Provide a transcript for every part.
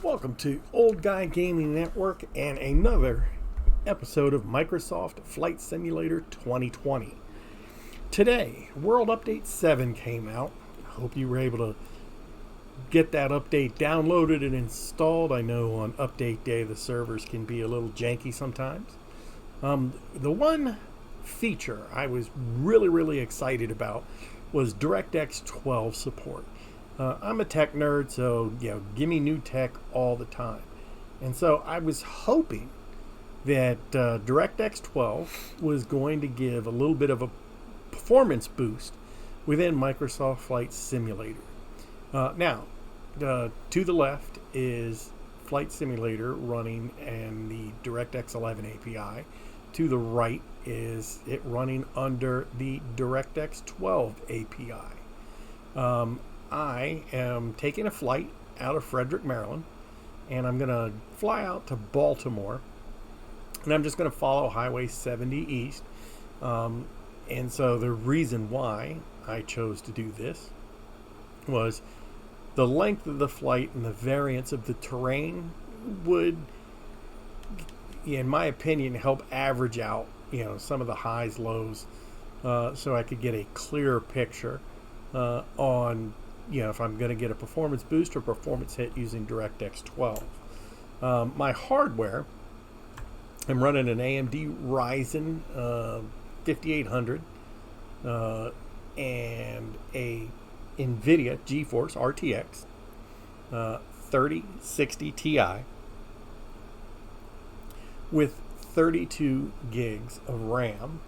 Welcome to Old Guy Gaming Network and another episode of Microsoft Flight Simulator 2020. Today, World Update 7 came out. I hope you were able to get that update downloaded and installed. I know on update day the servers can be a little janky sometimes. The one feature I was really excited about was DirectX 12 support. I'm a tech nerd, so give me new tech all the time. And so I was hoping that DirectX 12 was going to give a little bit of a performance boost within Microsoft Flight Simulator. Now, to the left is Flight Simulator running and the DirectX 11 API. To the right is it running under the DirectX 12 API. I am taking a flight out of Frederick, Maryland, and I'm going to fly out to Baltimore, and I'm just going to follow Highway 70 East. And so the reason why I chose to do this was the length of the flight and the variance of the terrain would, in my opinion, help average out, some of the highs, lows, so I could get a clearer picture on if I'm going to get a performance boost or performance hit using DirectX 12. My hardware, I'm running an AMD Ryzen 5800 and a NVIDIA GeForce RTX 3060 Ti with 32 gigs of RAM.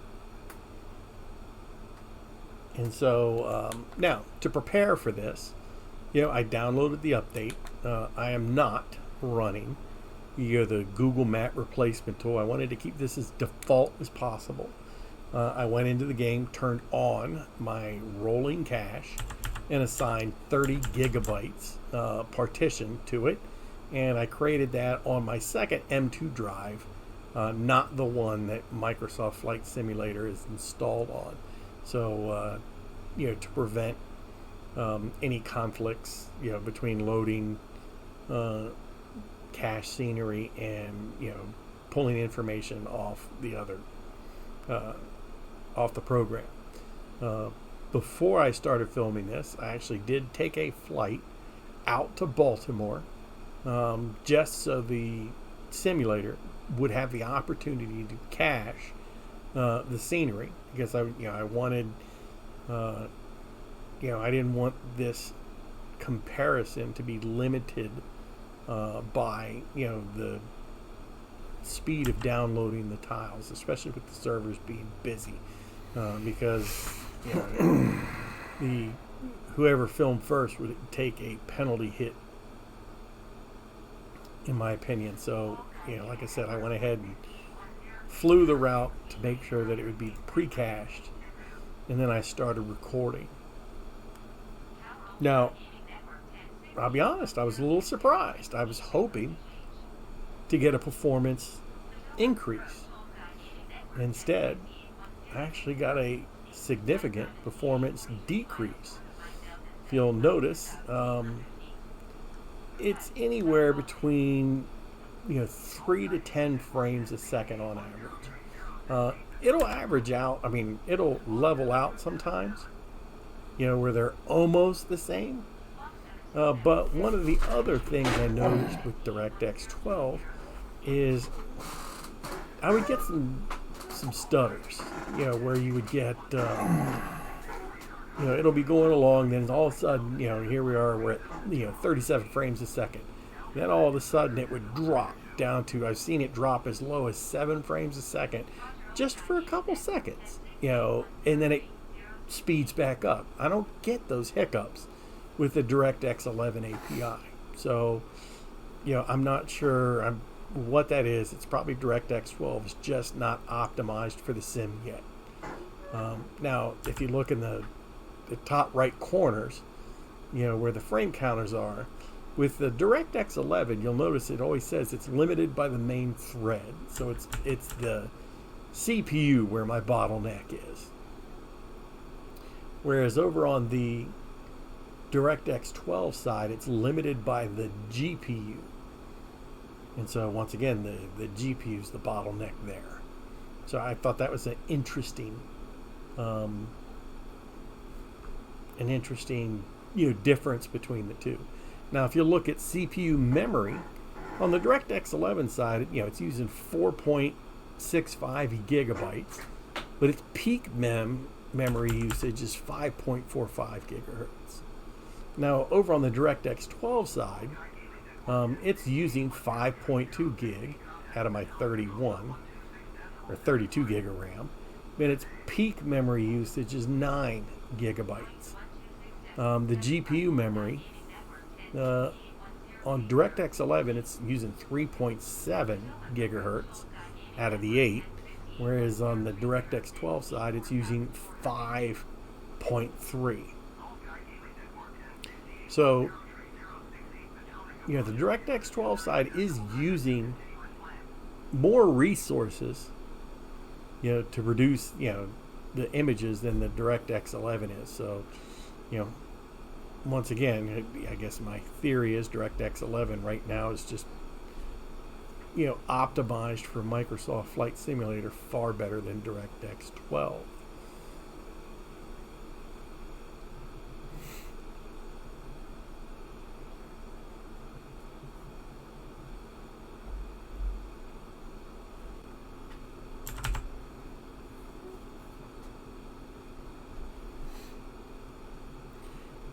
And so now, to prepare for this, I downloaded the update. I am not running the Google Map replacement tool. I wanted to keep this as default as possible. I went into the game, turned on my rolling cache, and assigned 30 gigabytes partition to it. And I created that on my second M2 drive, not the one that Microsoft Flight Simulator is installed on. So, to prevent any conflicts, between loading cache scenery and, pulling information off the other, off the program. Before I started filming this, I actually did take a flight out to Baltimore, just so the simulator would have the opportunity to cache the scenery, because I wanted, I didn't want this comparison to be limited by the speed of downloading the tiles, especially with the servers being busy, because whoever filmed first would take a penalty hit, in my opinion. So like I said, I went ahead and flew the route to make sure that it would be pre-cached, and then I started recording. Now, I'll be honest, I was a little surprised. I was hoping to get a performance increase. Instead, I actually got a significant performance decrease. If you'll notice, it's anywhere between 3 to 10 frames a second on average. It'll average out, it'll level out sometimes, where they're almost the same. But one of the other things I noticed with DirectX 12 is I would get some stutters, where you would get, it'll be going along, then all of a sudden, here we are, we're at, 37 frames a second. Then all of a sudden it would drop down to, I've seen it drop as low as 7 frames a second just for a couple seconds, and then it speeds back up. I don't get those hiccups with the DirectX 11 API. So, I'm not sure what that is. It's probably DirectX 12 is just not optimized for the sim yet. Now, if you look in the top right corners, where the frame counters are, with the DirectX 11, you'll notice it always says it's limited by the main thread. So it's the CPU where my bottleneck is. Whereas over on the DirectX 12 side, it's limited by the GPU. And so once again, the GPU is the bottleneck there. So I thought that was um, an interesting difference between the two. Now, if you look at CPU memory on the DirectX 11 side, it's using 4.65 gigabytes, but its peak memory usage is 5.45 gigahertz. Now, over on the DirectX 12 side, it's using 5.2 gig out of my 31 or 32 gig of RAM, but its peak memory usage is 9 gigabytes. The GPU memory on DirectX 11, it's using 3.7 gigahertz out of the 8, whereas on the DirectX 12 side, it's using 5.3. So, the DirectX 12 side is using more resources, to produce, the images than the DirectX 11 is. So, once again, I guess my theory is DirectX 11 right now is just, optimized for Microsoft Flight Simulator far better than DirectX 12.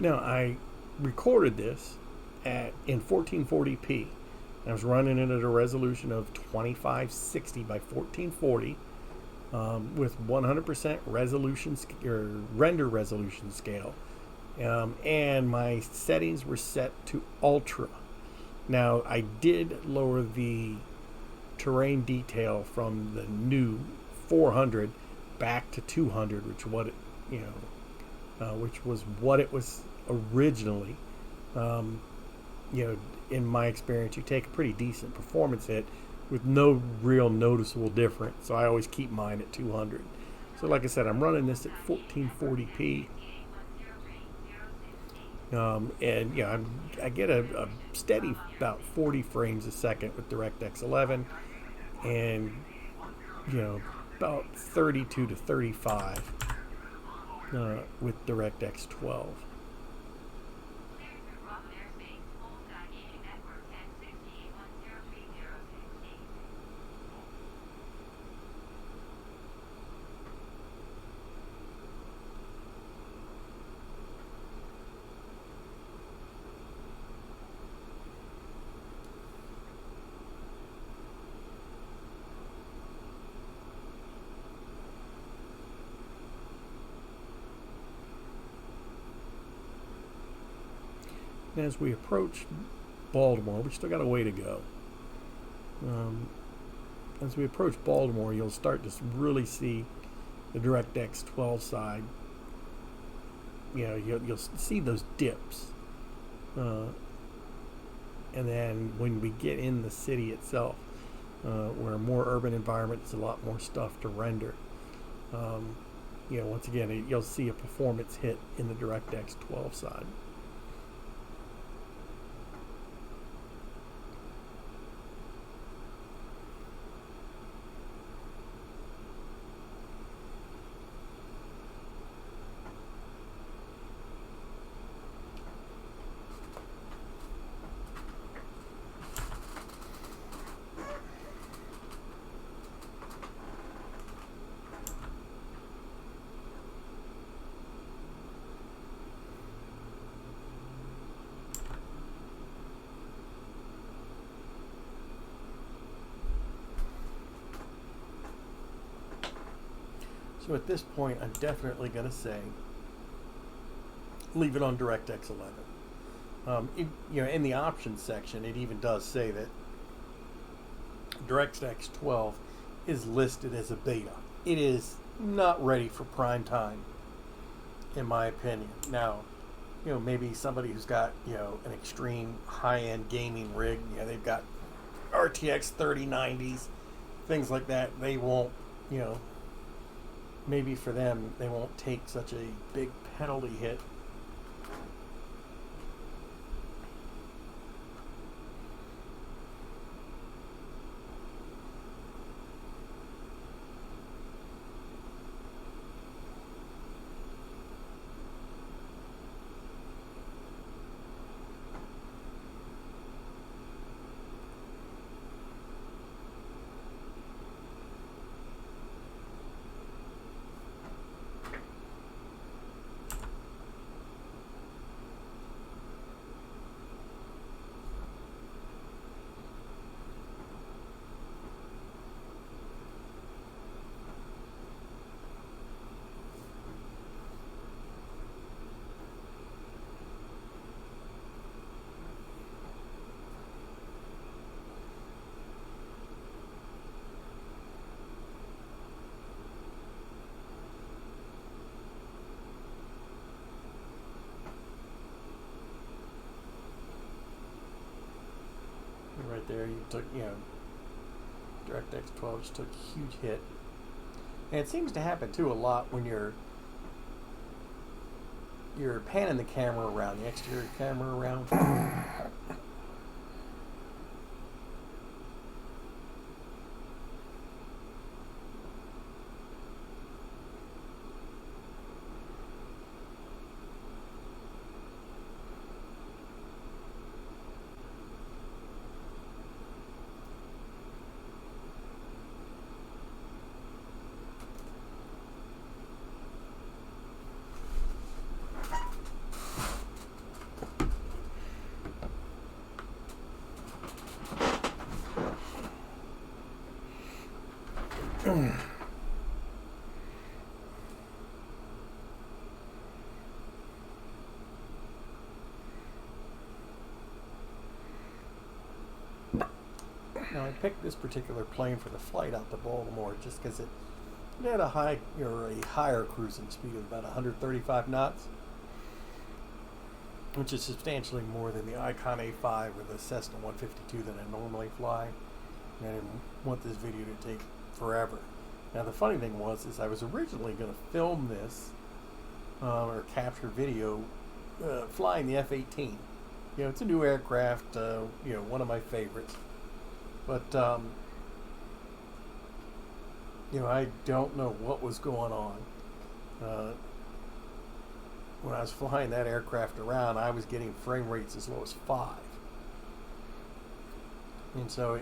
Now, I recorded this in 1440p. I was running it at a resolution of 2560 by 1440 with 100% resolution or render resolution scale, and my settings were set to ultra. Now, I did lower the terrain detail from the new 400 back to 200, which was what it was originally. In my experience, you take a pretty decent performance hit with no real noticeable difference. So I always keep mine at 200. So like I said, I'm running this at 1440p. I get a steady about 40 frames a second with DirectX 11, and about 32 to 35 with DirectX 12. As we approach Baltimore, we still got a way to go. As we approach Baltimore, you'll start to really see the DirectX 12 side. You'll see those dips, and then when we get in the city itself, where a more urban environment, there's a lot more stuff to render. Once again, you'll see a performance hit in the DirectX 12 side. So at this point, I'm definitely going to say leave it on DirectX 11. In the options section, it even does say that DirectX 12 is listed as a beta. It is not ready for prime time, in my opinion. Now, maybe somebody who's got, an extreme high-end gaming rig, they've got RTX 3090s, things like that, they won't, maybe for them, they won't take such a big penalty hit. right there. You took, DirectX 12 just took a huge hit. And it seems to happen too a lot when you're panning the camera around, the exterior camera around. Now I picked this particular plane for the flight out to Baltimore just because it had a higher cruising speed of about 135 knots, which is substantially more than the Icon A5 or the Cessna 152 that I normally fly. And I didn't want this video to take forever. Now the funny thing was I was originally going to film this or capture video flying the F-18. It's a new aircraft, one of my favorites. But, I don't know what was going on. When I was flying that aircraft around, I was getting frame rates as low as 5. And so,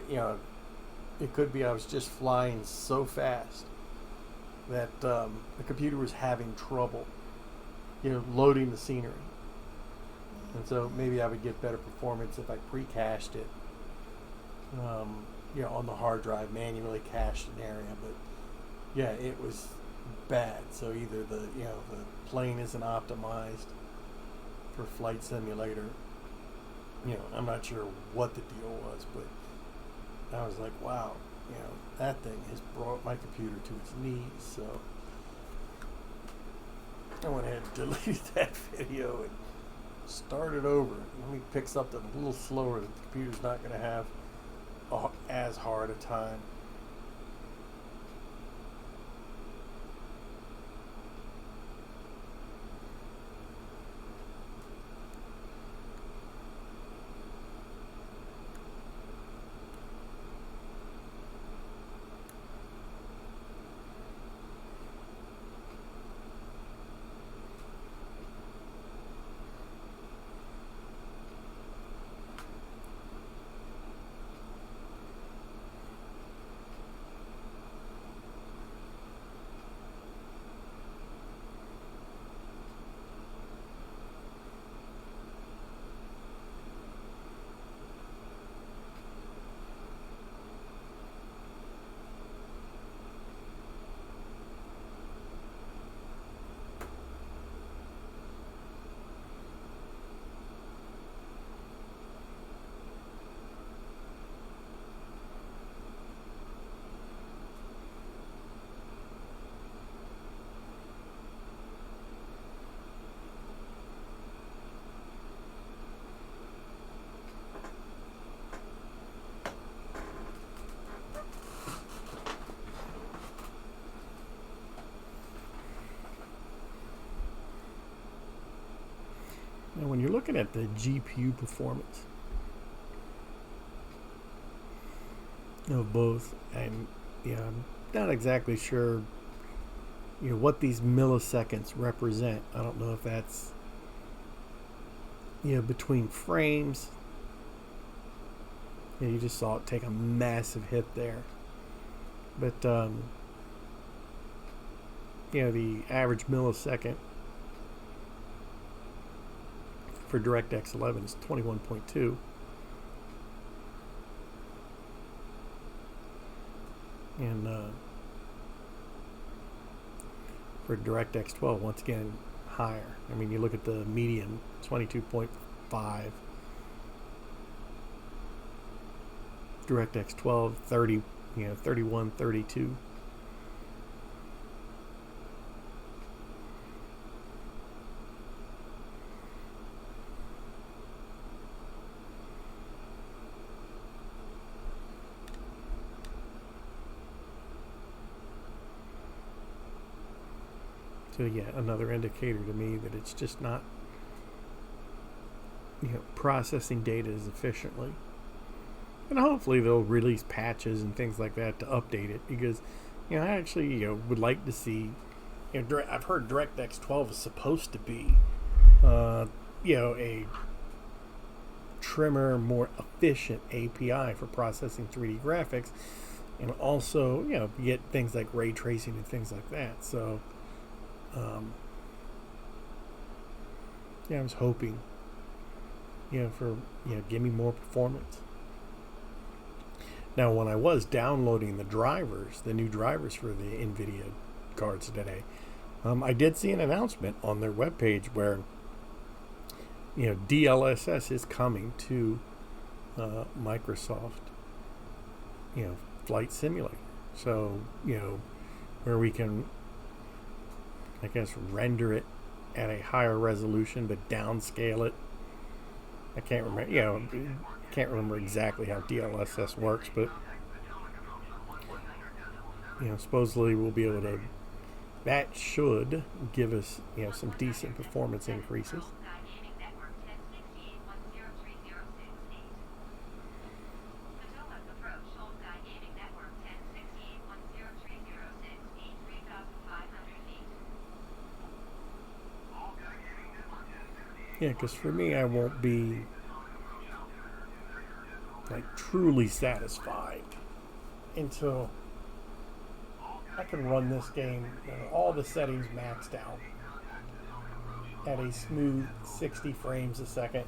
it could be I was just flying so fast that the computer was having trouble, loading the scenery. And so maybe I would get better performance if I pre-cached it. On the hard drive, manually cached an area, but yeah, it was bad. So either the plane isn't optimized for Flight Simulator. I'm not sure what the deal was, but I was like, wow, that thing has brought my computer to its knees. So I went ahead and deleted that video and started over. Let me pick something a little slower that the computer's not going to have as hard a time. Now, when you're looking at the GPU performance of both, and I'm not exactly sure, what these milliseconds represent. I don't know if that's, between frames. You just saw it take a massive hit there, but the average millisecond for DirectX 11 is 21.2. And for DirectX 12, once again, higher. I mean, you look at the median, 22.5. DirectX 12, 30, 31, 32. So yeah, another indicator to me that it's just not, processing data as efficiently. And hopefully they'll release patches and things like that to update it, because I actually would like to see. I've heard DirectX 12 is supposed to be a trimmer, more efficient API for processing 3D graphics, and also get things like ray tracing and things like that. So I was hoping for give me more performance. Now, when I was downloading the new drivers for the NVIDIA cards today, I did see an announcement on their webpage where DLSS is coming to Microsoft Flight Simulator. So where we can, I guess, render it at a higher resolution but downscale it. I can't remember exactly how DLSS works, but supposedly we'll be able to. That should give us some decent performance increases. Yeah, because for me, I won't be truly satisfied until I can run this game all the settings maxed out at a smooth 60 frames a second.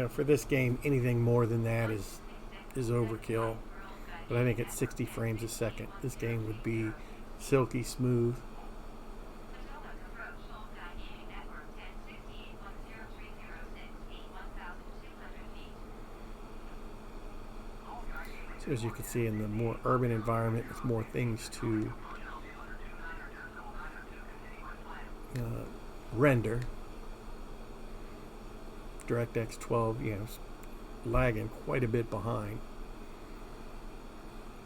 For this game, anything more than that is overkill. But I think at 60 frames a second, this game would be silky smooth. So as you can see, in the more urban environment with more things to render, DirectX 12 lagging quite a bit behind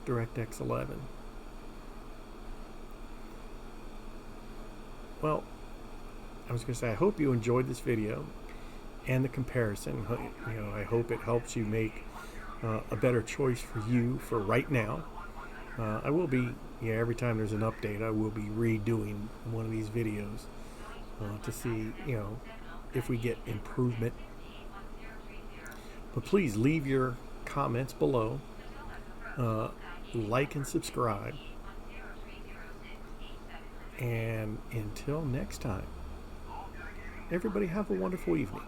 DirectX 11. Well, I was going to say, I hope you enjoyed this video and the comparison. I hope it helps you make a better choice for you for right now. I will be, every time there's an update, I will be redoing one of these videos to see, if we get improvement. But please leave your comments below, like and subscribe, and until next time, everybody have a wonderful evening.